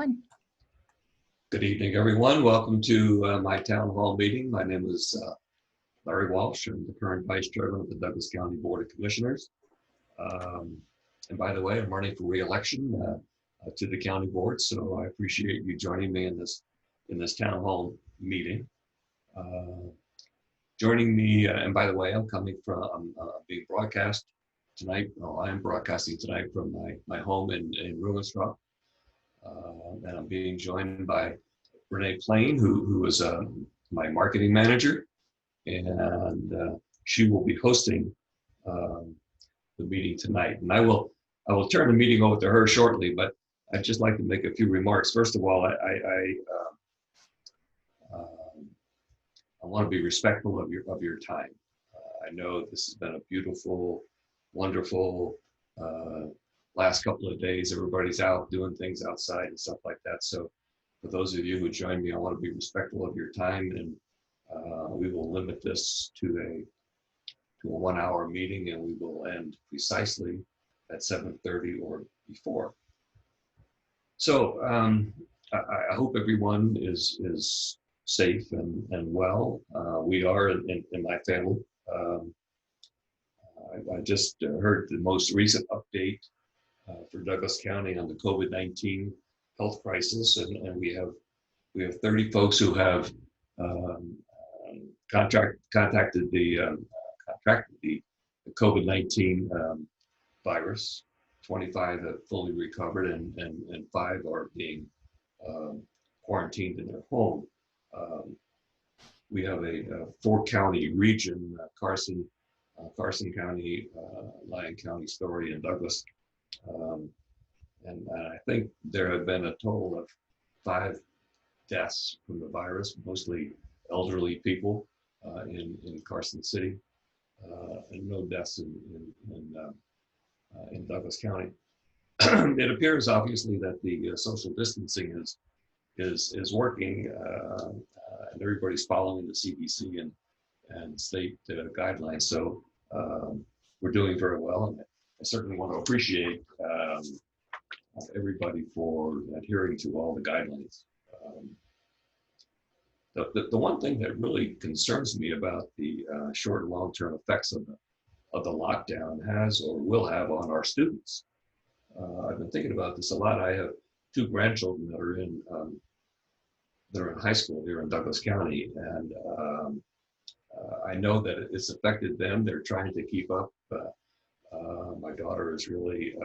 one. Good evening, everyone. Welcome to my town hall meeting. My name is Larry Walsh. I'm the current vice chairman of the Douglas County Board of Commissioners. And by the way, I'm running for re-election to the county board, so I appreciate you joining me in this town hall meeting. Joining me, and by the way, I'm being broadcast tonight. Well, I'm broadcasting tonight from my home in Rumenstraw. And I'm being joined by Renee Plain, who is my marketing manager, and she will be hosting the meeting tonight. And I will turn the meeting over to her shortly, but I'd just like to make a few remarks. First of all, I want to be respectful of your time. I know this has been a beautiful, wonderful last couple of days. Everybody's out doing things outside and stuff like that. So for those of you who joined me, I want to be respectful of your time, and we will limit this to a 1 hour meeting, and we will end precisely at 7:30 or before. So I hope everyone is safe and well. We are in my family. I just heard the most recent update for Douglas County on the COVID-19 health crisis, and we have 30 folks who have contracted the COVID-19 virus. 25 have fully recovered, and 5 are being quarantined in their home. We have a 4-county region: Carson County, Lyon County, Story, and Douglas. And I think there have been a total of 5 deaths from the virus, mostly elderly people in Carson City, and no deaths in Douglas County. It appears, obviously, that the social distancing is working, and everybody's following the CDC and state guidelines. So we're doing very well, and I certainly want to appreciate everybody for adhering to all the guidelines. The one thing that really concerns me about the short and long-term effects of the lockdown has or will have on our students. I've been thinking about this a lot. I have 2 grandchildren that are in high school here in Douglas County, and I know that it's affected them. They're trying to keep up. My daughter is really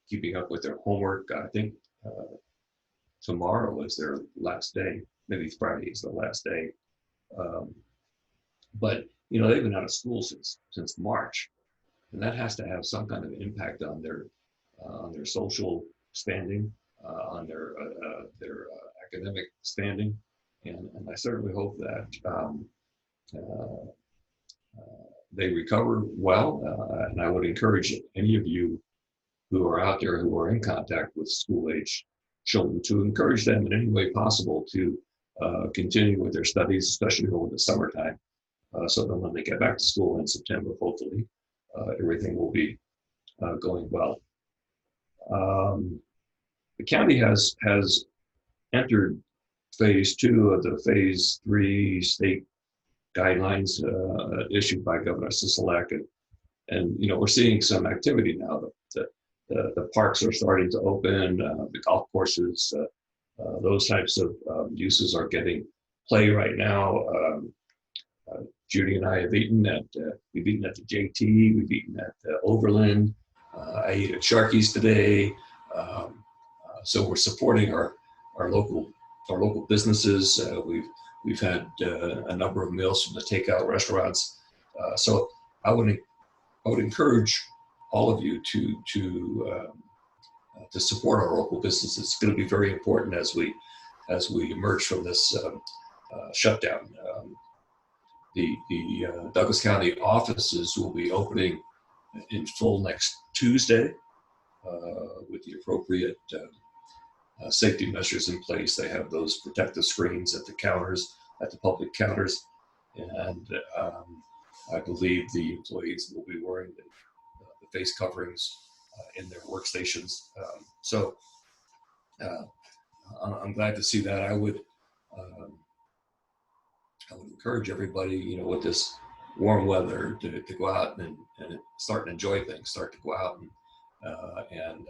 keeping up with their homework. I think tomorrow is their last day. Maybe Friday is the last day. But they've been out of school since March, and that has to have some kind of impact on their social standing, on their academic standing, and I certainly hope that they recover well. And I would encourage any of you who are out there who are in contact with school-age children to encourage them in any way possible to continue with their studies, especially over the summertime, so that when they get back to school in September, hopefully, everything will be going well. The county has entered phase 2 of the phase 3 state guidelines issued by Governor Sisolak, and we're seeing some activity now. The parks are starting to open, the golf courses, those types of uses are getting play right now. Judy and I have eaten we've eaten at the JT, we've eaten at Overland. I ate at Sharky's today. So we're supporting our local businesses. We've had a number of meals from the takeout restaurants. So I would encourage all of you to support our local businesses. It's going to be very important as we emerge from this shutdown. The Douglas County offices will be opening in full next Tuesday with the appropriate safety measures in place. They have those protective screens at the counters, at the public counters, and I believe the employees will be wearing the face coverings in their workstations. So uh, I'm glad to see that. Um, I would encourage everybody, with this warm weather to go out and start to enjoy things, start to go out and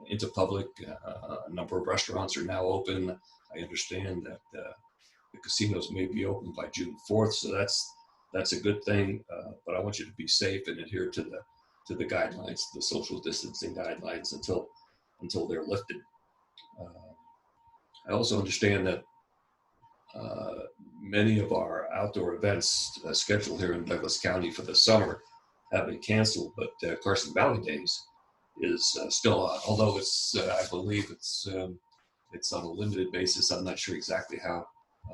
into public. A number of restaurants are now open. I understand that the casinos may be open by June 4th, so that's a good thing. But I want you to be safe and adhere to the guidelines, the social distancing guidelines until they're lifted. Uh, I also understand that uh, many of our outdoor events scheduled here in Douglas County for the summer have been canceled, but Carson Valley Days is still on, although I believe it's on a limited basis. I'm not sure exactly how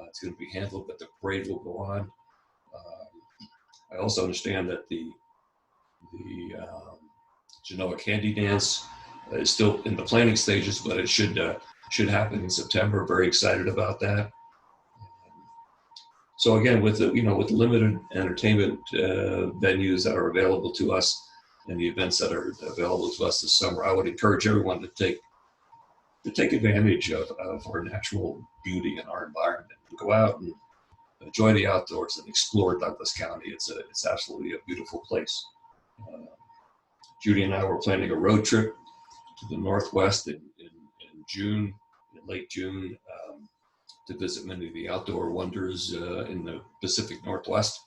it's going to be handled, but the parade will go on. I also understand that the Genoa Candy Dance is still in the planning stages, but it should happen in September. Very excited about that. So again, with limited entertainment venues that are available to us and the events that are available to us this summer, I would encourage everyone to take advantage of our natural beauty and our environment. Go out and enjoy the outdoors and explore Douglas County. It's absolutely a beautiful place. Uh, Judy and I were planning a road trip to the Northwest in June, in late June, to visit many of the outdoor wonders in the Pacific Northwest,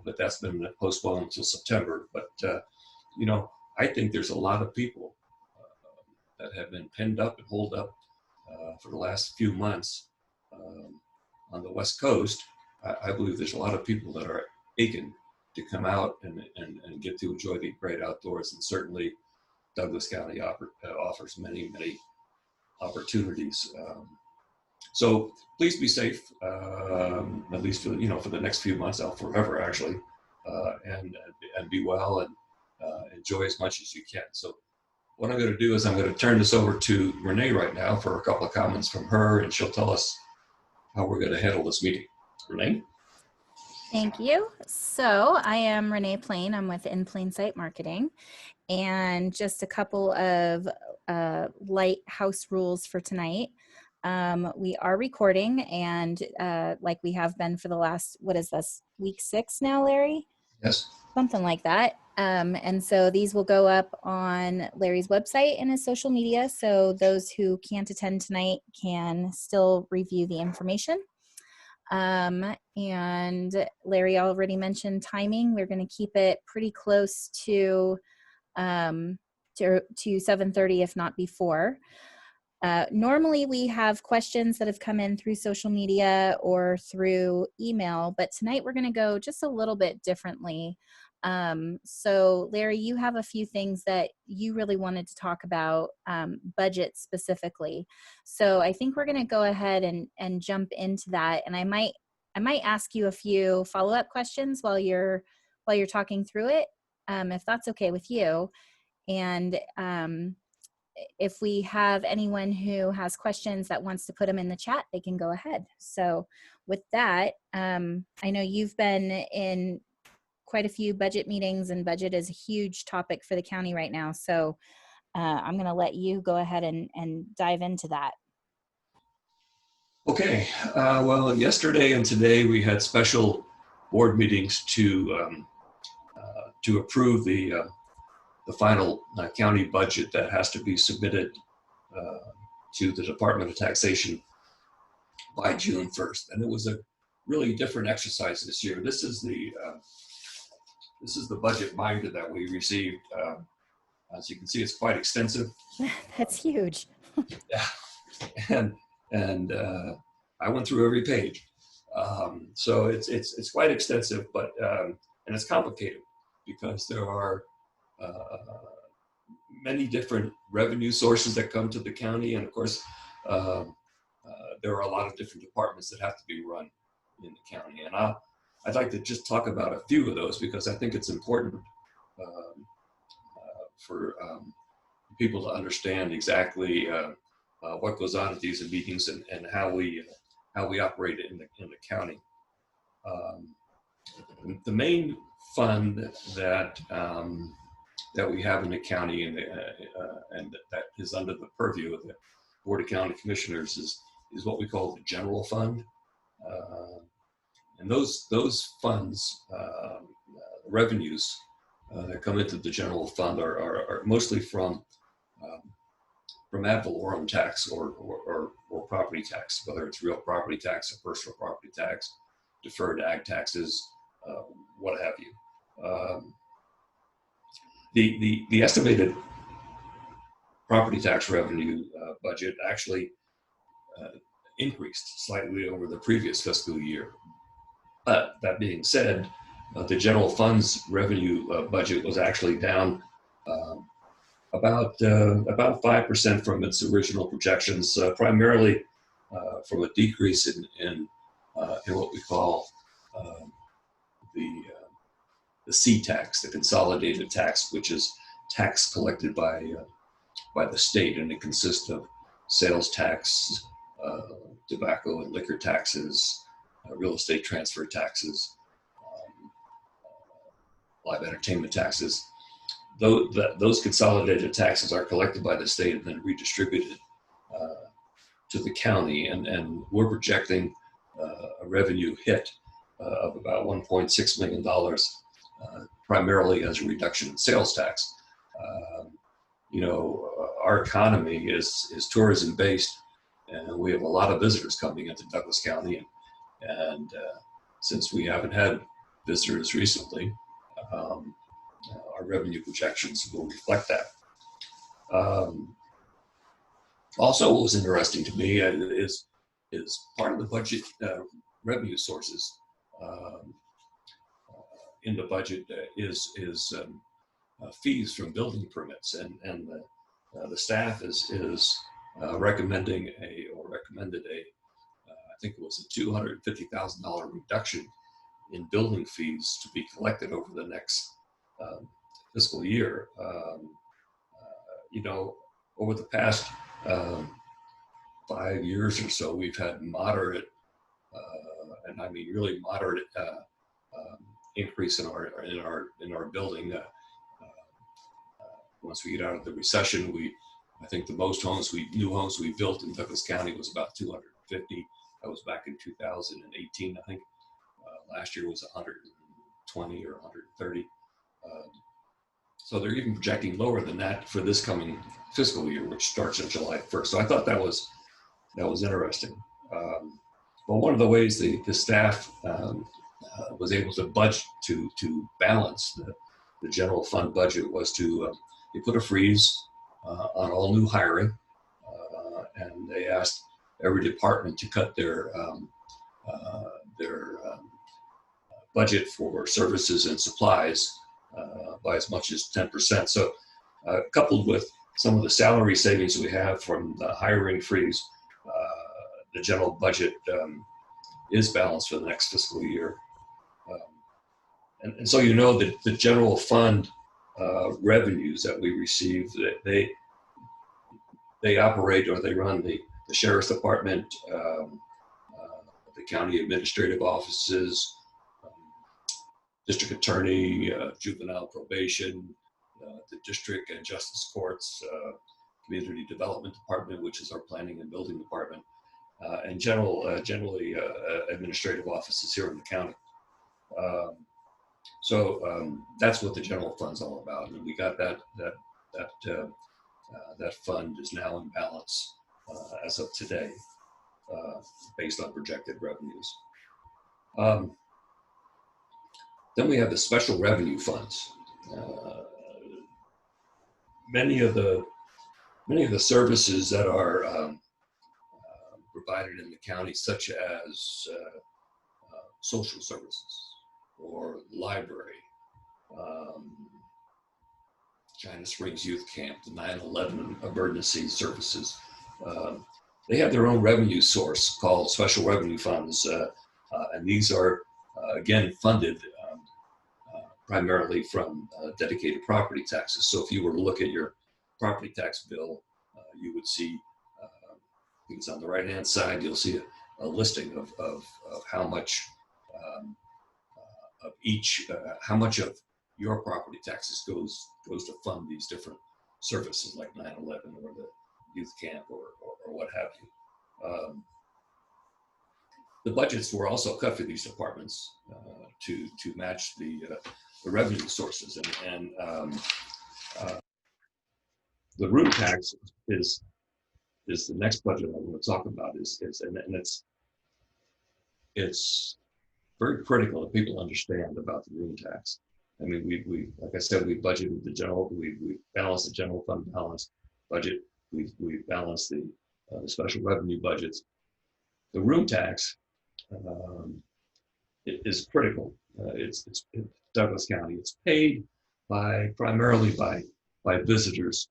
but that's been postponed until September. But I think there's a lot of people that have been penned up and holed up for the last few months on the West Coast. I believe there's a lot of people that are aching to come out and get to enjoy the great outdoors, and certainly Douglas County offers many opportunities. So please be safe, at least for the next few months, forever actually, and be well and enjoy as much as you can. So what I'm going to do is I'm going to turn this over to Renee right now for a couple of comments from her, and she'll tell us how we're going to handle this meeting. Renee? Thank you. So I am Renee Plain. I'm with In Plain Sight Marketing, and just a couple of light house rules for tonight. We are recording, and like we have been for the last, what is this, week 6 now, Larry? Yes. Something like that. And so these will go up on Larry's website and his social media, so those who can't attend tonight can still review the information. And Larry already mentioned timing. We're going to keep it pretty close to 7:30, if not before. Normally we have questions that have come in through social media or through email, but tonight we're going to go just a little bit differently. So Larry, you have a few things that you really wanted to talk about, budget specifically. So I think we're going to go ahead and jump into that. And I might ask you a few follow-up questions while you're talking through it, if that's okay with you. And if we have anyone who has questions that wants to put them in the chat, they can go ahead. So with that, I know you've been in quite a few budget meetings, and budget is a huge topic for the county right now. So I'm going to let you go ahead and dive into that. Okay. Well, yesterday and today we had special board meetings to approve the final county budget that has to be submitted to the Department of Taxation by June 1st. And it was a really different exercise this year. This is the budget binder that we received. As you can see, it's quite extensive. That's huge. Yeah, and I went through every page. So it's quite extensive, but and it's complicated because there are many different revenue sources that come to the county, and of course there are a lot of different departments that have to be run in the county. And I'd like to just talk about a few of those because I think it's important for people to understand exactly what goes on at these meetings and how we operate in the county. The main fund that we have in the county and that is under the purview of Board of County Commissioners is what we call the general fund. And those funds, revenues that come into the general fund are mostly from ad valorem tax or property tax, whether it's real property tax or personal property tax, deferred ag taxes, what have you. The estimated property tax revenue budget actually increased slightly over the previous fiscal year. But that being said, the general funds revenue budget was actually down about 5% from its original projections, primarily from a decrease in what we call the C tax, the consolidated tax, which is tax collected by the state, and it consists of sales tax, tobacco and liquor taxes, real estate transfer taxes, live entertainment taxes. Those consolidated taxes are collected by the state and then redistributed to the county, and we're projecting a revenue hit of about $1.6 million, primarily as a reduction in sales tax. Our economy is tourism based, and we have a lot of visitors coming into Douglas County, and since we haven't had visitors recently, our revenue projections will reflect that. Also, what was interesting to me is part of the budget revenue sources in the budget is fees from building permits, and the staff is recommended I think it was a $250,000 reduction in building fees to be collected over the next fiscal year. Over the past 5 years or so, we've had moderate, and I mean really moderate, increase in our building. Once we get out of the recession, I think the most new homes we built in Douglas County was about 250. That was back in 2018, I think. Last year was 120 or 130. So they're even projecting lower than that for this coming fiscal year, which starts on July 1st. So I thought that was interesting. But one of the ways the staff was able to budget to balance the general fund budget was to they put a freeze on all new hiring, and they asked every department to cut their budget for services and supplies by as much as 10%. So coupled with some of the salary savings we have from the hiring freeze, the general budget is balanced for the next fiscal year. And so that the general fund revenues that we receive, they operate or they run the sheriff's department, the county administrative offices, district attorney, juvenile probation, the district and justice courts, community development department, which is our planning and building department, and generally administrative offices here in the county. So that's what the general fund's all about, and we got that fund is now in balance as of today, based on projected revenues. Then we have the special revenue funds. Many of the services that are provided in the county, such as social services or library, China Springs Youth Camp, the 9/11 emergency services, they have their own revenue source called special revenue funds, and these are again funded primarily from dedicated property taxes. So if you were to look at your property tax bill, you would see, I think it's on the right-hand side, you'll see a listing of how much of each, how much of your property taxes goes to fund these different services like 9/11 or youth camp or what have you. The budgets were also cut for these departments to match the revenue sources, and the room tax is the next budget I want to talk about. And it's very critical that people understand about the room tax. I mean, we like I said, we budgeted the general, we balanced the general fund balance budget. We balanced the special revenue budgets. The room tax is critical. It's Douglas County. It's paid primarily by visitors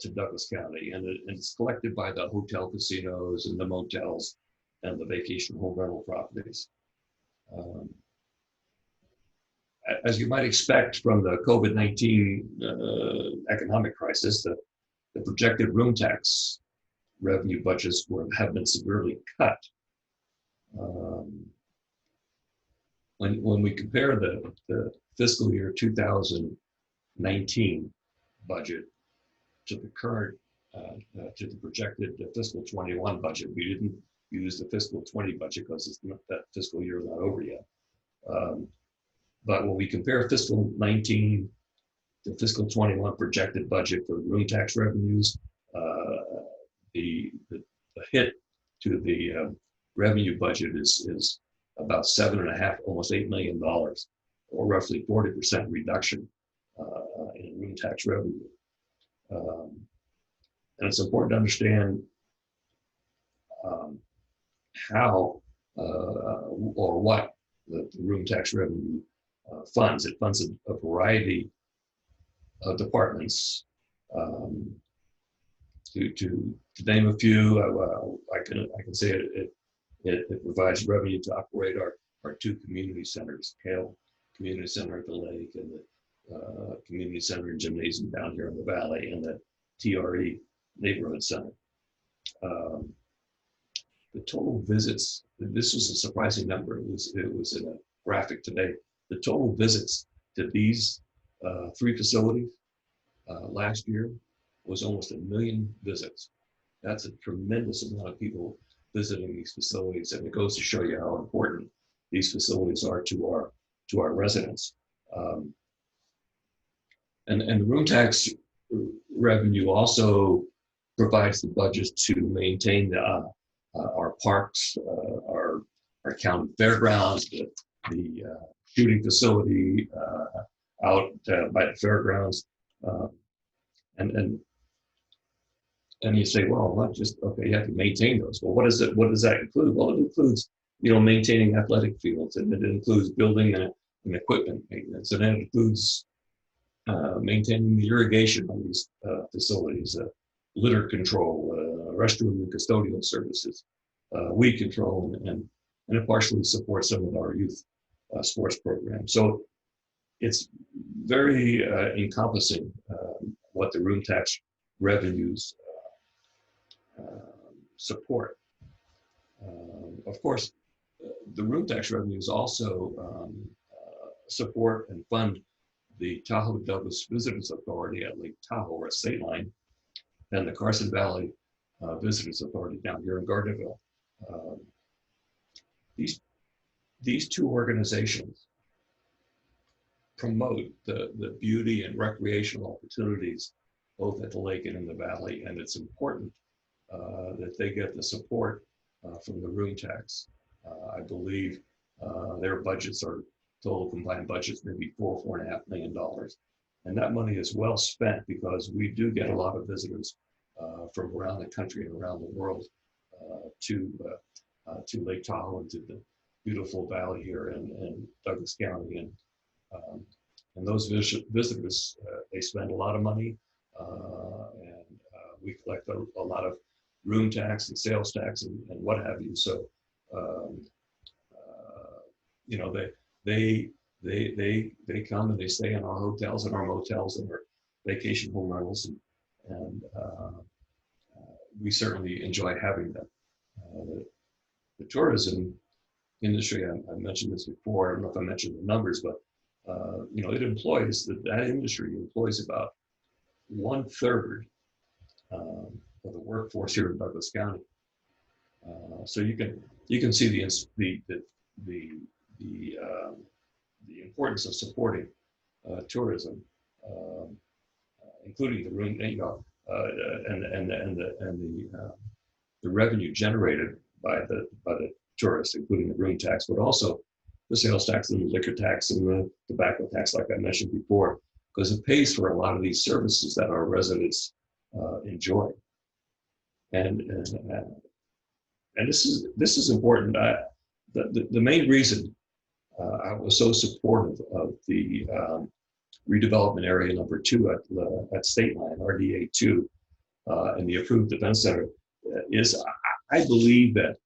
to Douglas County, and it's collected by the hotel casinos and the motels and the vacation home rental properties. As you might expect from the COVID-19 economic crisis, the projected room tax revenue budgets have been severely cut. When we compare the fiscal year 2019 budget to the current, to the projected fiscal 21 budget, we didn't use the fiscal 20 budget because that fiscal year is not over yet. But when we compare fiscal 19 to fiscal 21 projected budget for room tax revenues, the hit to the revenue budget is about $7.5, almost $8 million, or roughly 40% reduction in room tax revenue. And it's important to understand how or what the room tax revenue funds. It funds a variety of departments. To name a few, I can say it provides revenue to operate our two community centers, Hale Community Center at the lake, and the community center and gymnasium down here in the valley, and the TRE neighborhood center. The total visits, this was a surprising number. It was in a graphic today. The total visits to these three facilities last year was almost 1 million visits. That's a tremendous amount of people visiting these facilities, and it goes to show you how important these facilities are to our residents. And the room tax revenue also provides the budget to maintain our parks, our county fairgrounds, the shooting facility out by the fairgrounds, and you say, well, not just, okay, you have to maintain those. Well, what does that include? Well, it includes, maintaining athletic fields, and it includes building and equipment maintenance, and it includes maintaining the irrigation on these facilities, litter control, restroom and custodial services, weed control, and it partially supports some of our youth sports programs. So it's very encompassing what the room tax revenues support. Of course, the room tax revenues also support and fund the Tahoe Douglas Visitors Authority at Lake Tahoe, or State Line, and the Carson Valley Visitors Authority down here in Gardnerville. These two organizations promote the beauty and recreational opportunities both at the lake and in the valley, and it's important that they get the support from the room tax. I believe their budgets are total combined budgets maybe $4.5 million, and that money is well spent because we do get a lot of visitors from around the country and around the world to Lake Tahoe and to the beautiful valley here in Douglas County, and those visitors they spend a lot of money, and we collect a lot of room tax and sales tax and what have you. So they come and they stay in our hotels and our motels and our vacation home rentals, and we certainly enjoy having them. The tourism industry, I mentioned this before, I don't know if I mentioned the numbers, but it employs, that industry employs about 1/3 of the workforce here in Douglas County. So you can see the importance of supporting tourism, including the room, the revenue generated by the tourists, including the room tax, but also the sales tax and the liquor tax and the tobacco tax, like I mentioned before, because it pays for a lot of these services that our residents enjoy. And this is important. The main reason I was so supportive of the redevelopment area number 2 at State Line, RDA 2, and the approved event center is I believe that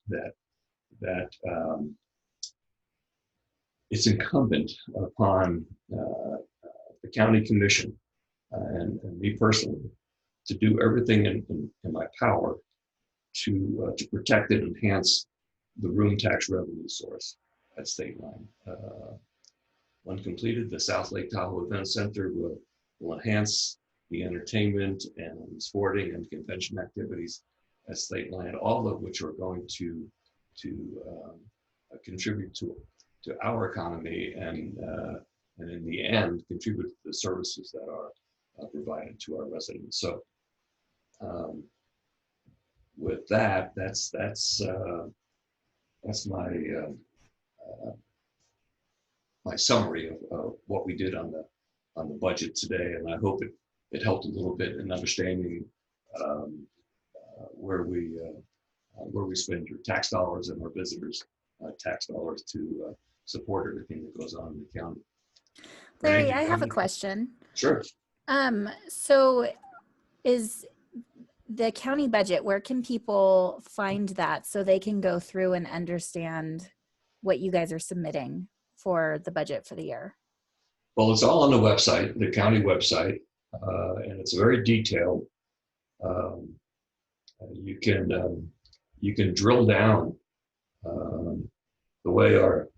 it's incumbent upon the county commission and me personally to do everything in my power to protect and enhance the room tax revenue source at State Line. When completed, the South Lake Tahoe Event Center will enhance the entertainment and sporting and convention activities at State Line, all of which are going to contribute to our economy and in the end contribute to the services that are provided to our residents. So with that, that's my my summary of what we did on the budget today, and I hope it helped a little bit in understanding where we spend your tax dollars and our visitors' tax dollars to support everything that goes on in the county. Larry, I have a question. Sure. So is the county budget, where can people find that so they can go through and understand what you guys are submitting for the budget for the year? Well, it's all on the website, the county website, and it's very detailed. You can drill down the way our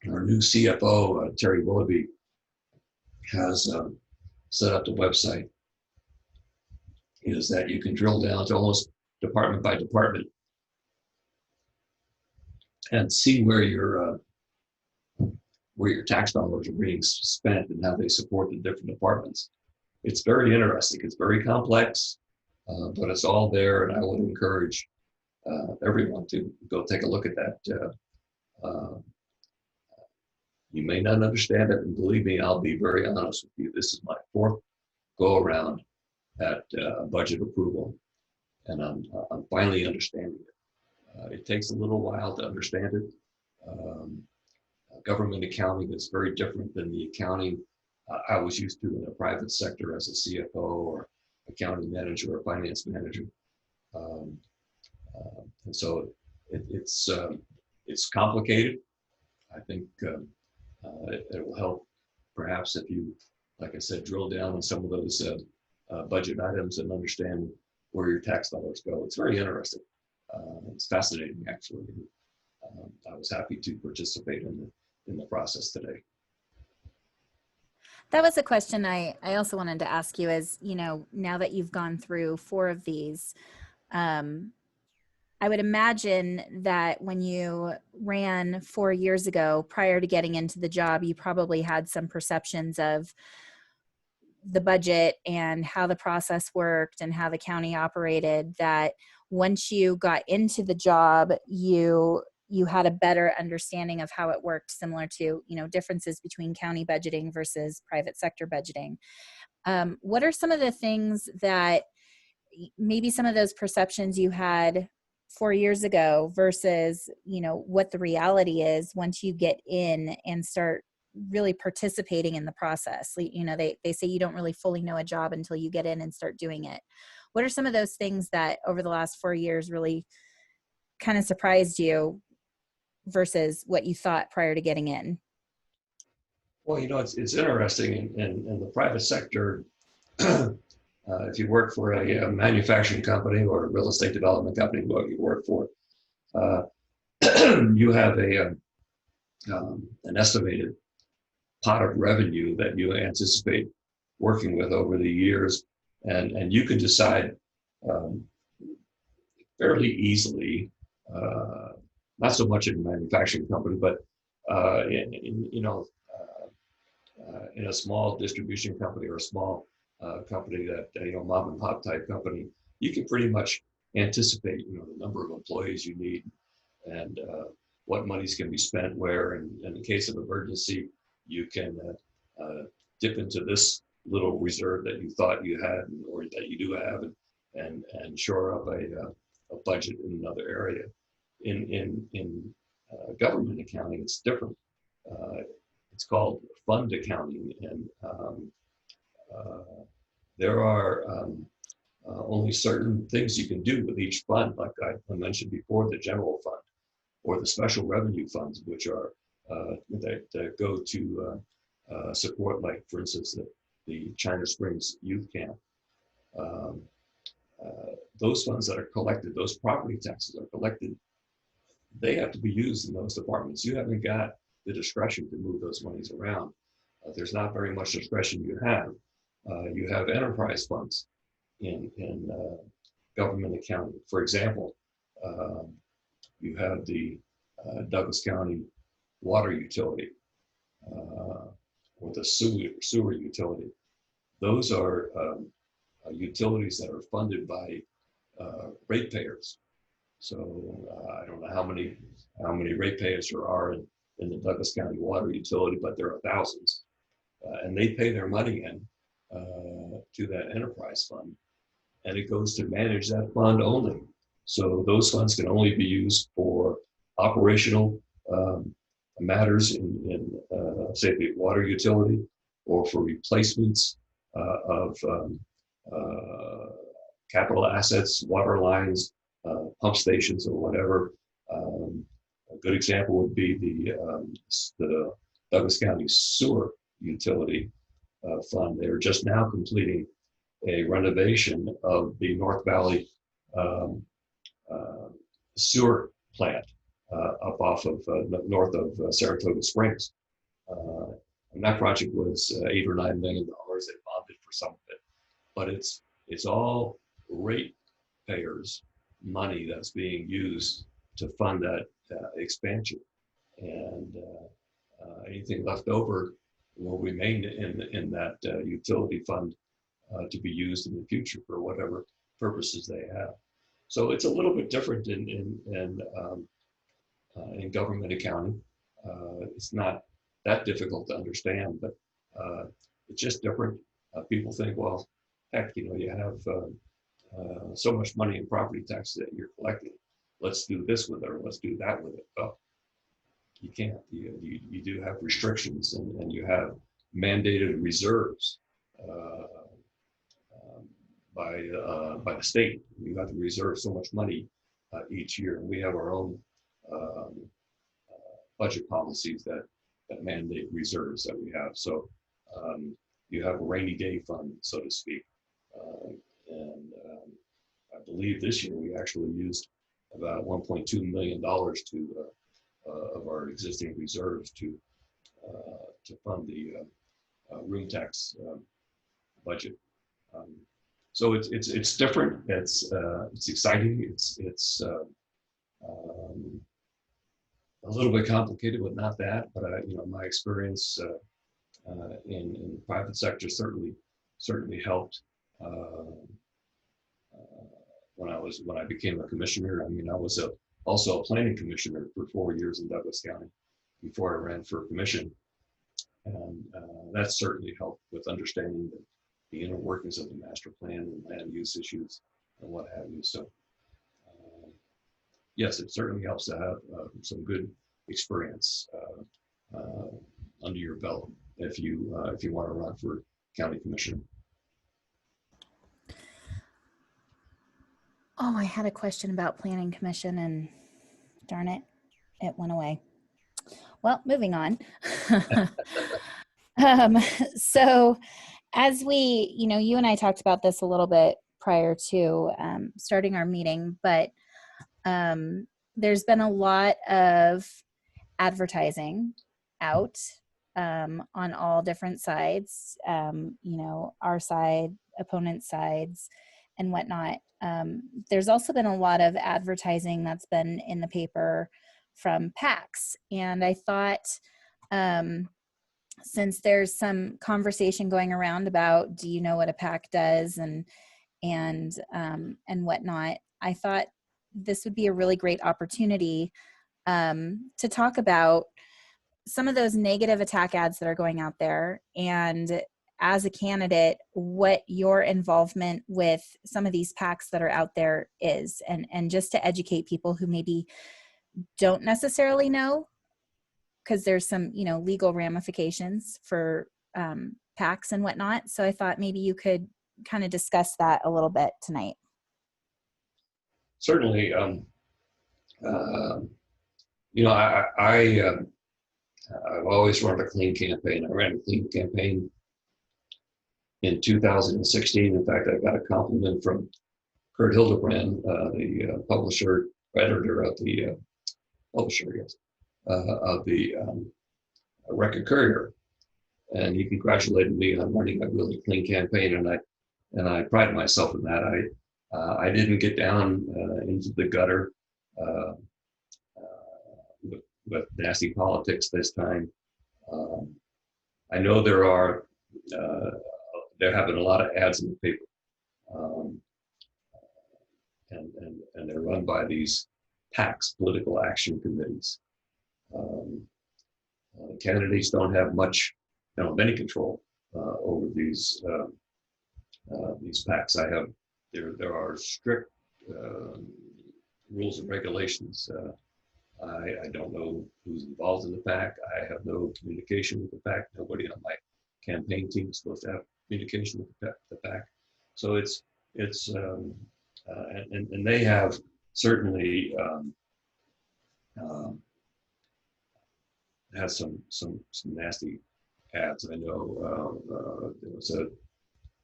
new CFO, Terry Willoughby, has set up the website, is that you can drill down to almost department by department and see where your tax dollars are being spent and how they support the different departments. It's very interesting. It's very complex, but it's all there, and I would encourage everyone to go take a look at that. You may not understand it, and believe me, I'll be very honest with you. This is my 4th go around at budget approval, and I'm finally understanding it. It takes a little while to understand it. Government accounting is very different than the accounting I was used to in the private sector as a CFO or accounting manager or finance manager. And so it's complicated. I think it will help perhaps if you, like I said, drill down on some of those budget items and understand where your tax dollars go. It's very interesting. It's fascinating, actually. I was happy to participate in the process today. That was a question I also wanted to ask you is, now that you've gone through 4 of these, I would imagine that when you ran 4 years ago, prior to getting into the job, you probably had some perceptions of the budget and how the process worked and how the county operated, that once you got into the job, you had a better understanding of how it worked, similar to, differences between county budgeting versus private sector budgeting. What are some of the things that maybe some of those perceptions you had 4 years ago versus, what the reality is once you get in and start really participating in the process? They say you don't really fully know a job until you get in and start doing it. What are some of those things that over the last 4 years really kind of surprised you versus what you thought prior to getting in? Well, it's interesting in the private sector. If you work for a manufacturing company or a real estate development company, what you work for, you have an estimated pot of revenue that you anticipate working with over the years, and you can decide um, fairly easily. Not so much in a manufacturing company, but in a small distribution company or a small company that mom and pop type company, you can pretty much anticipate the number of employees you need and what monies can be spent where. And in the case of emergency, you can dip into this little reserve that you thought you had or that you do have, and shore up a budget in another area. In government accounting, it's different. Uh, it's called fund accounting, and there are only certain things you can do with each fund, like I mentioned before, the general fund or the special revenue funds, which are that go to support, like for instance, the China Springs Youth Camp. Um, those funds that are collected, those property taxes are collected, they have to be used in those departments. You haven't got the discretion to move those monies around. There's not very much discretion you have. You have enterprise funds in government accounting. For example, you have the Douglas County water utility or the sewer utility. Those are utilities that are funded by ratepayers. So I don't know how many ratepayers there are in the Douglas County water utility, but there are thousands, and they pay their money in to that enterprise fund, and it goes to manage that fund only. So those funds can only be used for operational matters in say, the water utility, or for replacements of capital assets, water lines, pump stations, or whatever. A good example would be the Douglas County Sewer Utility Fund. They're just now completing a renovation of the North Valley uh, sewer plant up off of north of Saratoga Springs. And that project was $8 or $9 million. They bonded for some of it, but it's all ratepayers' money that's being used to fund that expansion, and anything left over will remain in that utility fund to be used in the future for whatever purposes they have. So it's a little bit different in government accounting. It's not that difficult to understand, but it's just different. People think, well, heck, you have so much money in property taxes that you're collecting. Let's do this with it, or let's do that with it. Well, you can't. You do have restrictions, and you have mandated reserves by the state. You have to reserve so much money each year, and we have our own um, budget policies that mandate reserves that we have. So you have a rainy day fund, so to speak, and I believe this year we actually used about $1.2 million to of our existing reserves to fund the room tax budget. Um, so it's different. It's exciting. Um, a little bit complicated, but not that. But my experience in the private sector certainly helped. When I became a commissioner, I mean, I was also a planning commissioner for 4 years in Douglas County before I ran for commission, and that certainly helped with understanding the inner workings of the master plan and land use issues and what have you. So yes, it certainly helps to have some good experience under your belt if you want to run for county commissioner. Oh, I had a question about planning commission and darn it, it went away. Well, moving on. um, so as we, you and I talked about this a little bit prior to starting our meeting, but there's been a lot of advertising out on all different sides, our side, opponent sides, and whatnot. There's also been a lot of advertising that's been in the paper from PACs. And I thought, since there's some conversation going around about, do you know what a PAC does, and whatnot, I thought this would be a really great opportunity to talk about some of those negative attack ads that are going out there, and as a candidate, what your involvement with some of these PACs that are out there is, and just to educate people who maybe don't necessarily know, because there's some, legal ramifications for PACs and whatnot. So I thought maybe you could kind of discuss that a little bit tonight. Certainly. Uh, I've always run a clean campaign. I ran a clean campaign in 2016. In fact, I got a compliment from Kurt Hildebrand, the publisher, editor of the publisher, yes, of the Record Courier, and he congratulated me on running a really clean campaign, and I pride myself in that. I didn't get down into the gutter uh, with nasty politics this time. Um, I know uh, they're having a lot of ads in the paper, um, and they're run by these PACs, political action committees. Um, Candidates don't have any control over these PACs. There are strict uh, rules and regulations. I don't know who's involved in the PAC. I have no communication with the PAC. Nobody on my campaign team is supposed to have communication with the PAC. So and they have certainly um, had some nasty ads. I know there was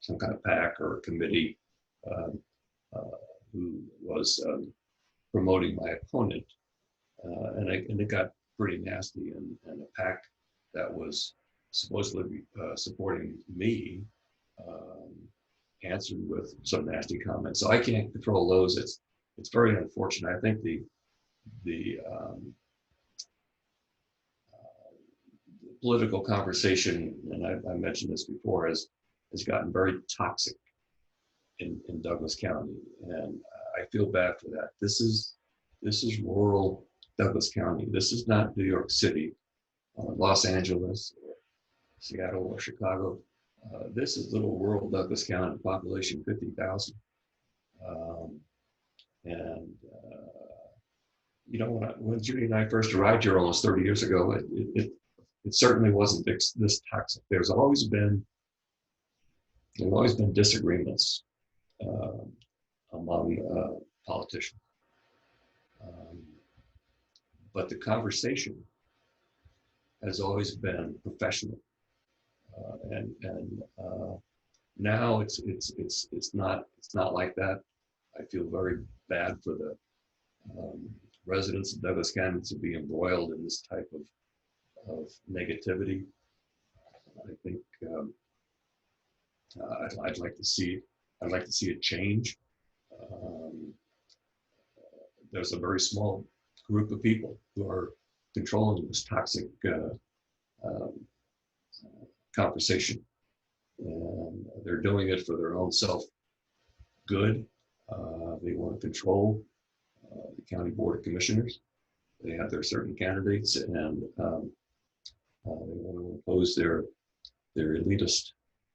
some kind of PAC or committee um, uh, who was promoting my opponent, and it got pretty nasty. And a PAC that was supposedly supporting me um, answered with some nasty comments. So I can't control those. It's very unfortunate. I think the political conversation, and I mentioned this before, has gotten very toxic in Douglas County, and I feel bad for that. This is rural Douglas County. This is not New York City, Los Angeles, or Seattle, or Chicago. This is little rural Douglas County, population 50,000. Um, and when Judy and I first arrived here almost 30 years ago, it certainly wasn't this toxic. There's always been disagreements uh, among politicians, um, but the conversation has always been professional, and now it's not like that. I feel very bad for the residents of Douglas County to be embroiled in this type of negativity. I think I'd like to see it change. Um, there's a very small group of people who are controlling this toxic um, conversation, and they're doing it for their own self good. They want to control the county board of commissioners. They have their certain candidates, and they want to impose their elitist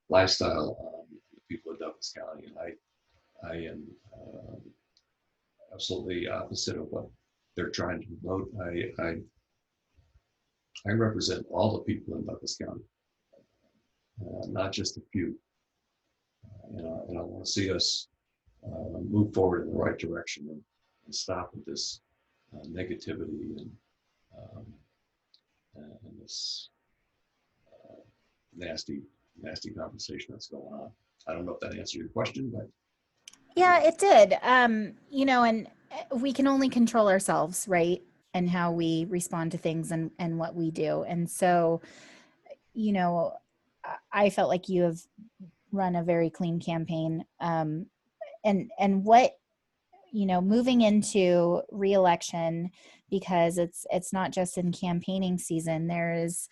lifestyle on the people of Douglas County. And I am absolutely opposite of what they're trying to promote. I represent all the people in Douglas County, not just a few. And I want to see us move forward in the right direction, and stop with this negativity um, and this nasty conversation that's going on. I don't know if that answered your question, but Yeah, it did. And we can only control ourselves, right? And how we respond to things, and what we do. And so, you know, I felt like you have run a very clean campaign. and what, moving into reelection, because it's not just in campaigning season. There's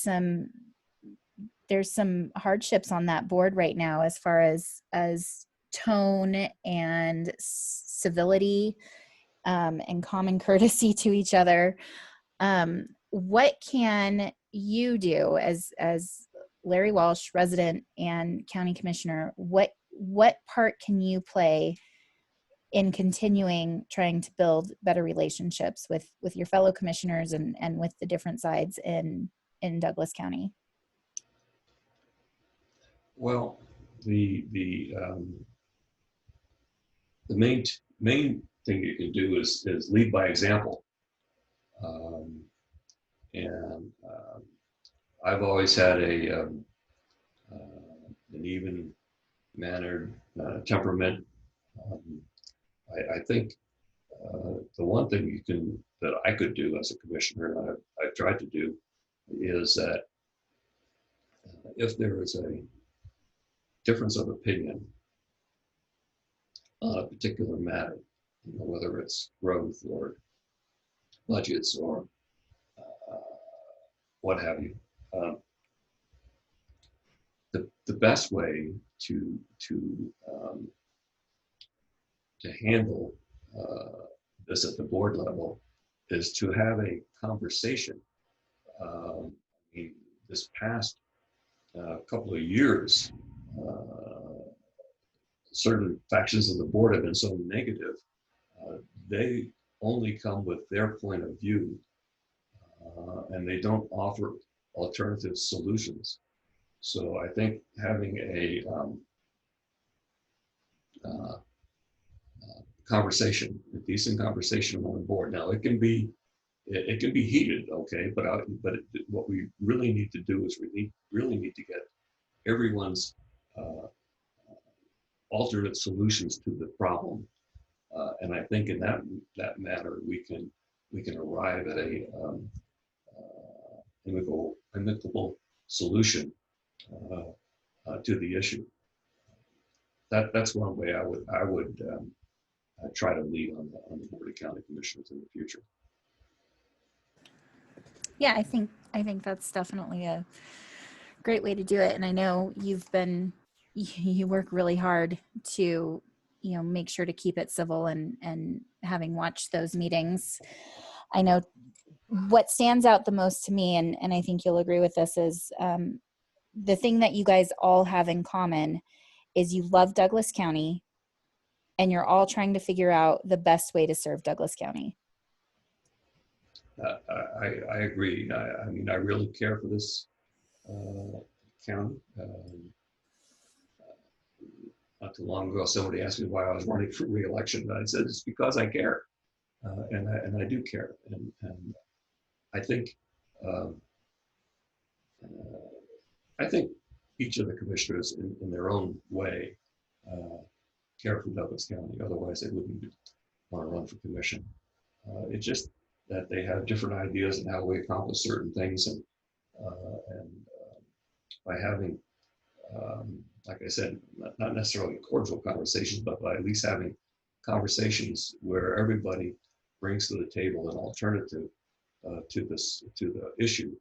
some there's some hardships on that board right now, as far as tone and civility, and common courtesy to each other. What can you do as Larry Walsh, resident and county commissioner? What part can you play in continuing trying to build better relationships with your fellow commissioners and with the different sides in Douglas County? Well, the main thing you can do is lead by example. Um, and I've always had an even mannered temperament. Um, I think the one thing that I could do as a commissioner, and I've tried to do, is that if there is a difference of opinion on a particular matter, whether it's growth or budgets or uh, what have you, um, the best way um, to handle this at the board level is to have a conversation. I mean, this past couple of years, certain factions of the board have been so negative. They only come with their point of view, and they don't offer alternative solutions. So I think having a conversation, a decent conversation on the board. Now it can be heated, okay, but what we really need to do is we really need to get everyone's uh, alternate solutions to the problem, and I think in that matter we can arrive at a amicable solution to the issue. That's one way I would try to lead on the board of county commissioners in the future. Yeah, I think that's definitely a great way to do it. And I know you work really hard to, make sure to keep it civil, and having watched those meetings, I know what stands out the most to me, and I think you'll agree with this, is the thing that you guys all have in common is you love Douglas County, and you're all trying to figure out the best way to serve Douglas County. I agree. I mean, I really care for this county. Not too long ago, somebody asked me why I was running for re-election, and I said it's because I care, and I do care, and I think um, I think each of the commissioners, in their own way, care for Douglas County. Otherwise, they wouldn't want to run for commission. It's just that they have different ideas on how we accomplish certain things, and by having, like I said, not necessarily cordial conversations, but by at least having conversations where everybody brings to the table an alternative to the issue.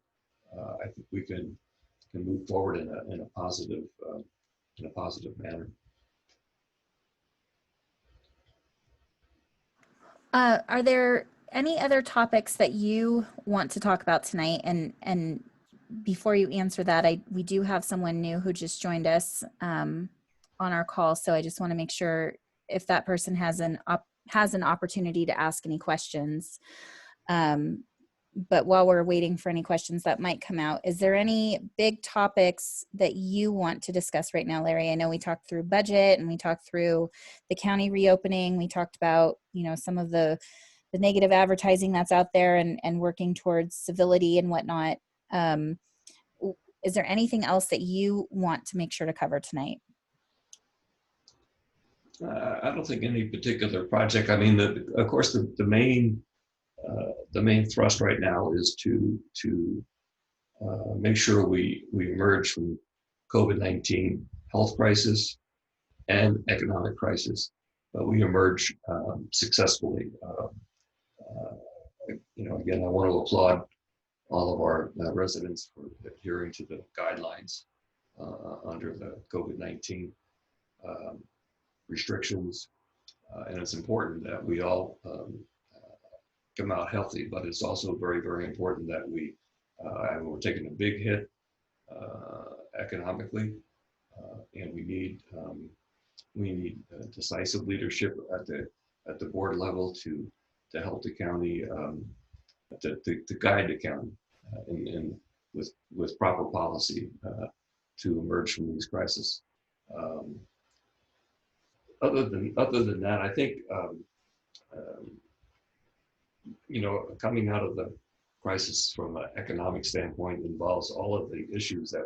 I think we can move forward in a positive manner. Are there any other topics that you want to talk about tonight? And before you answer that, we do have someone new who just joined us on our call, so I just want to make sure if that person has an opportunity to ask any questions. But while we're waiting for any questions that might come out, is there any big topics that you want to discuss right now, Larry? I know we talked through budget, and we talked through the county reopening. We talked about, some of the negative advertising that's out there, and working towards civility and whatnot. Is there anything else that you want to make sure to cover tonight? I don't think any particular project. I mean, of course, the main thrust right now is to make sure we emerge from COVID-19 health crisis, and economic crisis, but we emerge successfully. Again, I want to applaud all of our residents for adhering to the guidelines under the COVID-19 um, restrictions. And it's important that we all come out healthy, but it's also very, very important that we're taking a big hit economically, and we need decisive leadership at the board level to help the county to guide the county in with proper policy to emerge from these crises. Um, other than that, I think um, coming out of the crisis from an economic standpoint involves all of the issues that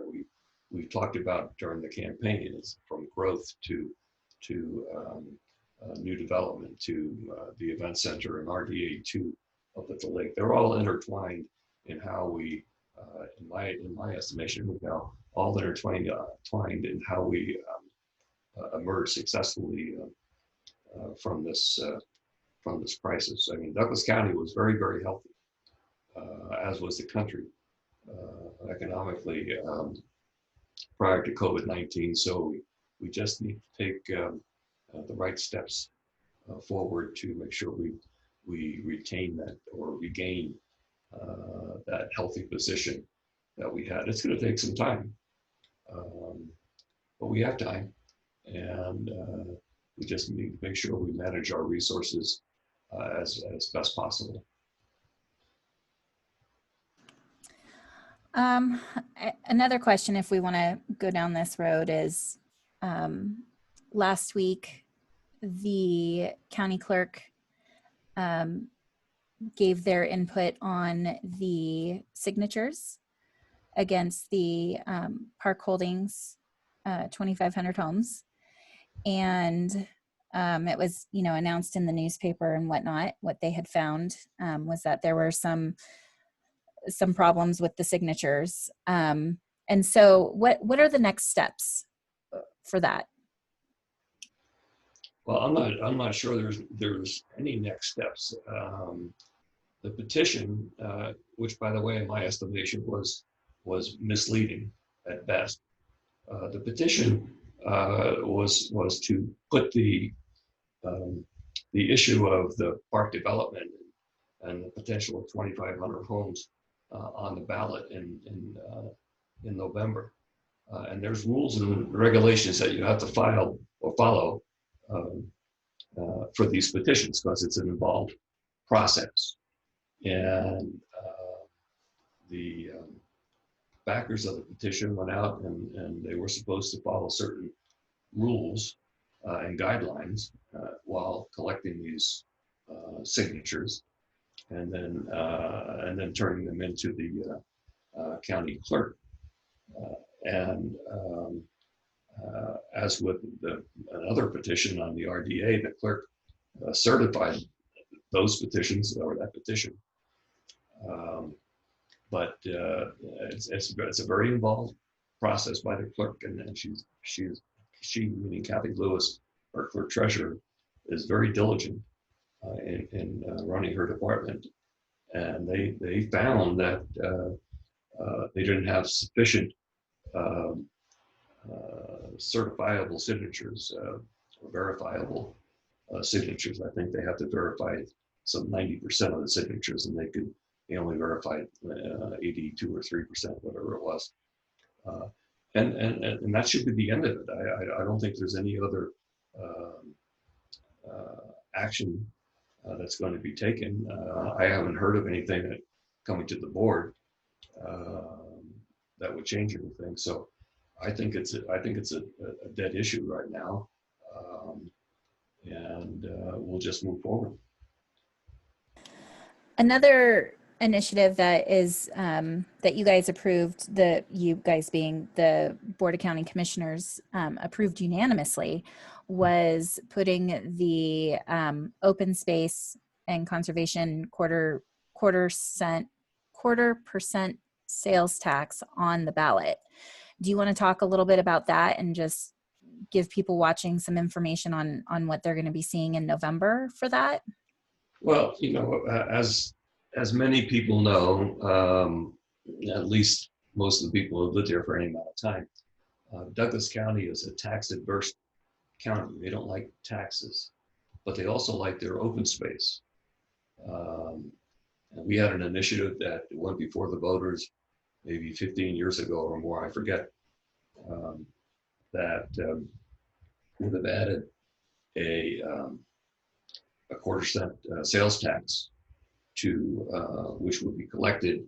we've talked about during the campaign, is from growth to new development to the event center and RDA2 up at the lake. They're all intertwined in how we, in my estimation, we now all intertwined twined in how we emerge successfully from this crisis. I mean, Douglas County was very, very healthy, as was the country economically prior to COVID-19. So we just need to take the right steps forward to make sure we retain that or regain that healthy position that we had. It's going to take some time, but we have time, and we just need to make sure we manage our resources as best possible. Another question, if we want to go down this road, is last week the county clerk gave their input on the signatures against the Park Holdings 2,500 homes, and it was announced in the newspaper and whatnot. What they had found was that there were some problems with the signatures, and so what are the next steps for that? Well, I'm not sure there's any next steps. The petition, which by the way, in my estimation, was misleading at best. The petition was to put the issue of the park development and the potential of 2,500 homes on the ballot in November. And there's rules and regulations that you have to file or follow for these petitions, because it's an involved process. And the backers of the petition went out and they were supposed to follow certain rules and guidelines while collecting these signatures, and then turning them into the county clerk. And as with another petition on the RDA, the clerk certified those petitions or that petition. But it's a very involved process by the clerk, and she, meaning Kathy Lewis, our clerk treasurer, is very diligent in running her department. And they found that they didn't have sufficient certifiable signatures or verifiable signatures. I think they have to verify some 90% of the signatures, and they only verified 82 or 3%, whatever it was. And that should be the end of it. I don't think there's any other action that's going to be taken. I haven't heard of anything coming to the board that would change anything. So I think it's a dead issue right now, and we'll just move forward. Another initiative that is that you guys approved, you guys being the Board of County Commissioners, approved unanimously, was putting the open space and conservation quarter percent sales tax on the ballot. Do you want to talk a little bit about that and just give people watching some information on what they're going to be seeing in November for that? Well, as many people know, at least most of the people who lived here for any amount of time, Douglas County is a tax adverse county. They don't like taxes, but they also like their open space. And we had an initiative that went before the voters maybe 15 years ago or more, I forget, um, that would have added a quarter-cent sales tax to which would be collected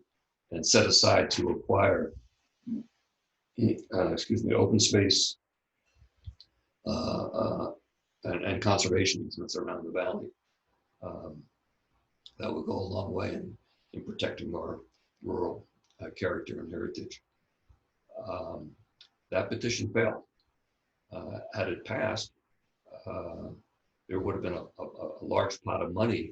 and set aside to acquire, open space uh, uh, and conservation easements around the valley. Um, that would go a long way in protecting our rural character and heritage. Um, that petition failed. Had it passed, uh, there would have been a large pot of money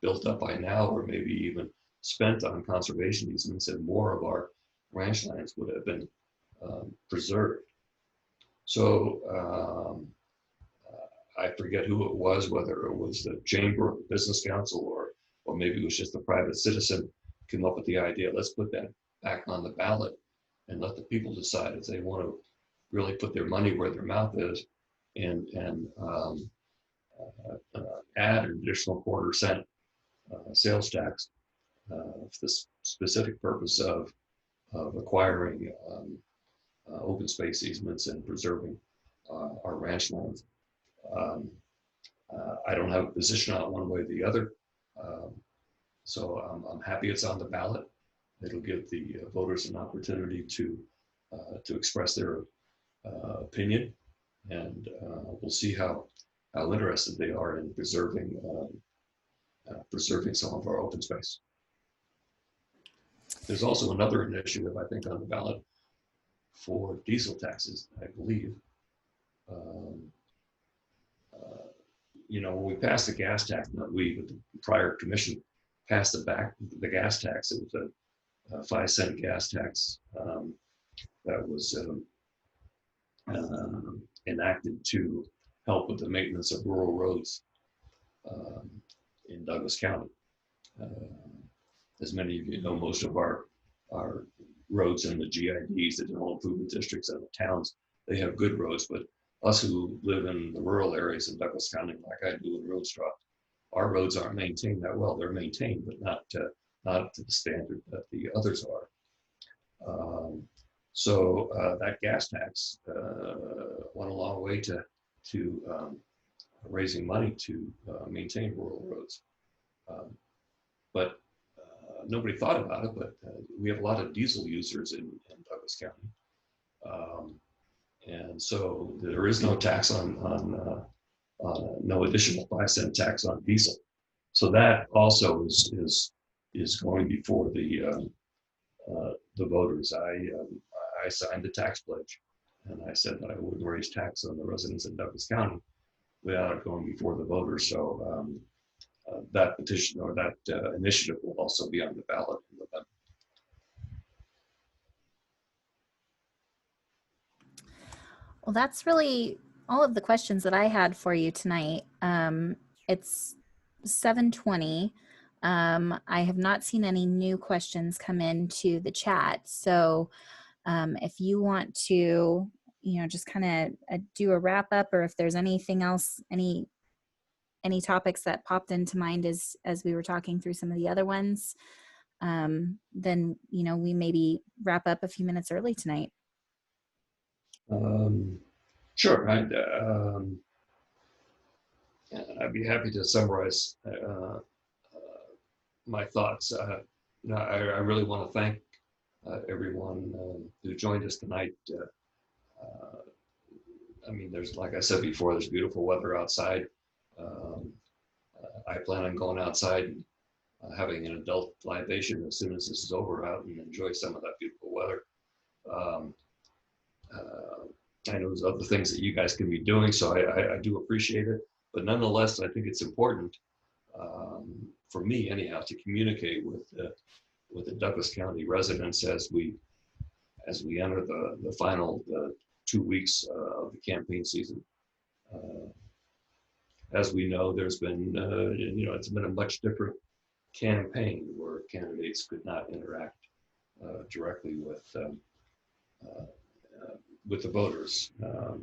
built up by now, or maybe even spent on conservation easements, and more of our ranch lands would have been preserved. So I forget who it was, whether it was the Chamber of the Business Council or maybe it was just a private citizen, came up with the idea, let's put that back on the ballot and let the people decide if they want to really put their money where their mouth is and add an additional quarter-cent sales tax for the specific purpose of acquiring open space easements and preserving our ranch lands. Um, I don't have a position on it one way or the other. Um, so I'm happy it's on the ballot. It'll give the voters an opportunity to express their opinion, and we'll see how interested they are in preserving some of our open space. There's also another initiative, I think, on the ballot for diesel taxes, I believe. Um, when we passed the gas tax, not we, but the prior commission passed the gas tax. It was a 5-cent gas tax that was enacted to help with the maintenance of rural roads um, in Douglas County. As many of you know, most of our roads in the GIDs, the general improvement districts, and the towns, they have good roads, but us who live in the rural areas in Douglas County, like I do in Roadstraw, our roads aren't maintained that well. They're maintained, but not up to the standard that the others are. So that gas tax went a long way to raising money to maintain rural roads. But nobody thought about it, but we have a lot of diesel users in Douglas County. And so there is no tax on no additional 5-cent tax on diesel. So that also is going before the voters. I signed the tax pledge, and I said that I wouldn't raise tax on the residents in Douglas County without it going before the voters. So that petition or that initiative will also be on the ballot in November. Well, that's really all of the questions that I had for you tonight. It's 7:20. I have not seen any new questions come into the chat. So if you want to, just kind of do a wrap up, or if there's anything else, any topics that popped into mind as we were talking through some of the other ones, then, we maybe wrap up a few minutes early tonight. Sure. I'd be happy to summarize my thoughts. I really want to thank everyone who joined us tonight. There's, like I said before, there's beautiful weather outside. I plan on going outside and having an adult libation as soon as this is over out and enjoy some of that beautiful weather. I know there's other things that you guys can be doing, so I do appreciate it. But nonetheless, I think it's important for me, anyhow, to communicate with the Douglas County residents as we enter the final 2 weeks of the campaign season. As we know, there's been, it's been a much different campaign where candidates could not interact directly with the voters.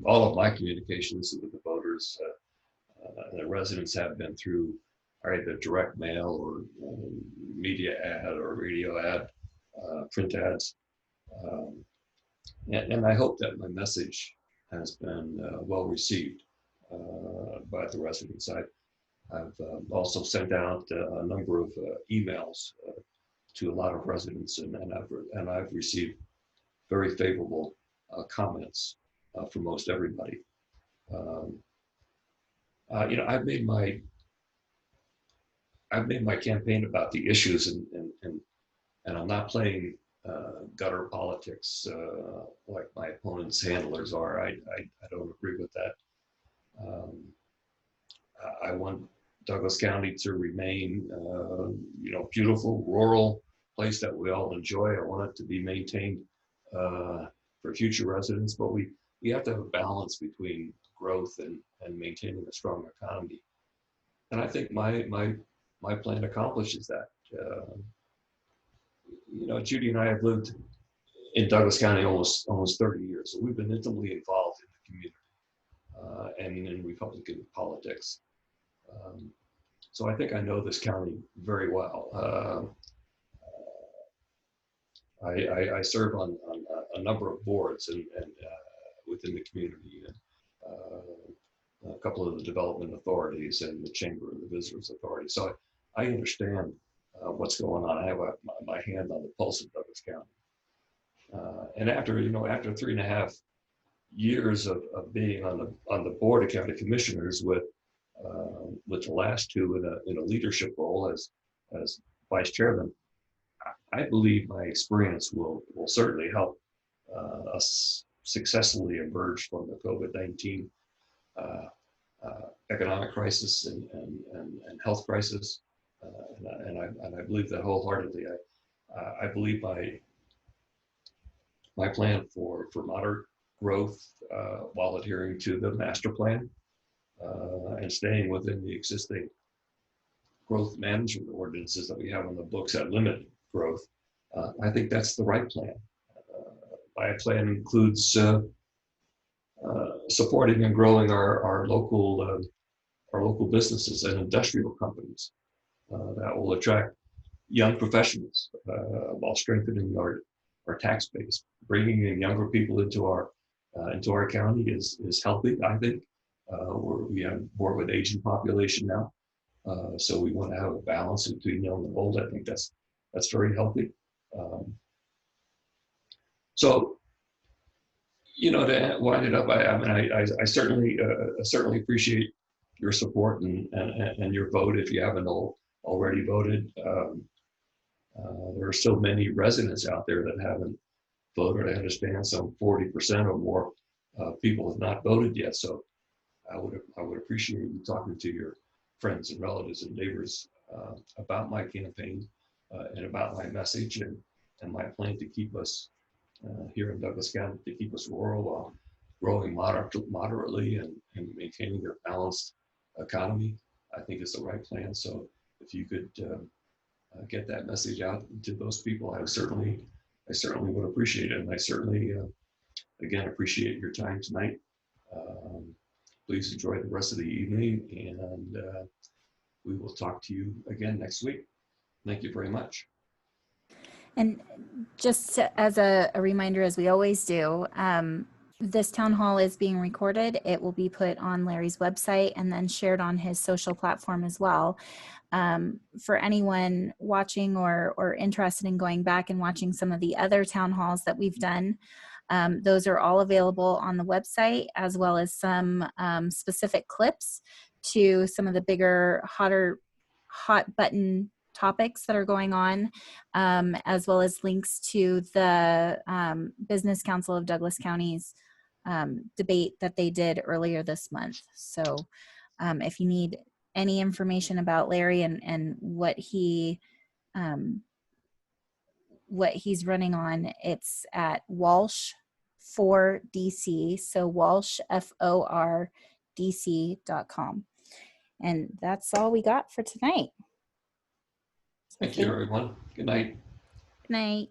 All of my communications with the voters, the residents have been through either direct mail or media ad or radio ad, print ads. And I hope that my message has been well received by the residents. I've also sent out a number of emails to a lot of residents, and I've received very favorable comments from most everybody. I've made my campaign about the issues, and I'm not playing gutter politics like my opponent's handlers are. I don't agree with that. I want Douglas County to remain, beautiful, rural place that we all enjoy. I want it to be maintained for future residents, but we have to have a balance between growth and maintaining a strong economy. And I think my plan accomplishes that. Judy and I have lived in Douglas County almost 30 years, so we've been intimately involved in the community and in Republican politics. So I think I know this county very well. I serve on a number of boards and within the community, and a couple of the development authorities and the Chamber of the Visitors Authority. So I understand what's going on. I have my hand on the pulse of Douglas County. And after 3.5 years of being on the board of county commissioners with the last two in a leadership role as vice chairman, I believe my experience will certainly help us successfully emerge from the COVID-19 economic crisis and health crisis. And I believe that wholeheartedly. I believe my plan for moderate growth while adhering to the master plan and staying within the existing growth management ordinances that we have on the books that limit growth. I think that's the right plan. My plan includes supporting and growing our local businesses and industrial companies that will attract young professionals while strengthening our tax base. Bringing in younger people into our county is healthy, I think. We have more of an aging population now, so we want to have a balance between young and old. I think that's very healthy. So, to wind it up, I certainly appreciate your support and your vote if you haven't already voted. There are still many residents out there that haven't voted. I understand some 40% or more people have not voted yet. So I would appreciate you talking to your friends and relatives and neighbors about my campaign and about my message and my plan to keep us here in Douglas County, to keep us rural while growing moderately and maintaining a balanced economy. I think is the right plan. So if you could get that message out to those people, I certainly would appreciate it. And I certainly, again, appreciate your time tonight. Please enjoy the rest of the evening, and we will talk to you again next week. Thank you very much. And just as a reminder, as we always do, this town hall is being recorded. It will be put on Larry's website and then shared on his social platform as well. For anyone watching or interested in going back and watching some of the other town halls that we've done, those are all available on the website, as well as some specific clips to some of the bigger, hot button topics that are going on, as well as links to the Business Council of Douglas County's debate that they did earlier this month. So if you need any information about Larry and what he's running on, it's at Walsh for DC. So Walsh, FORDC.com. And that's all we got for tonight. So Thank you, everyone. Good night. Good night.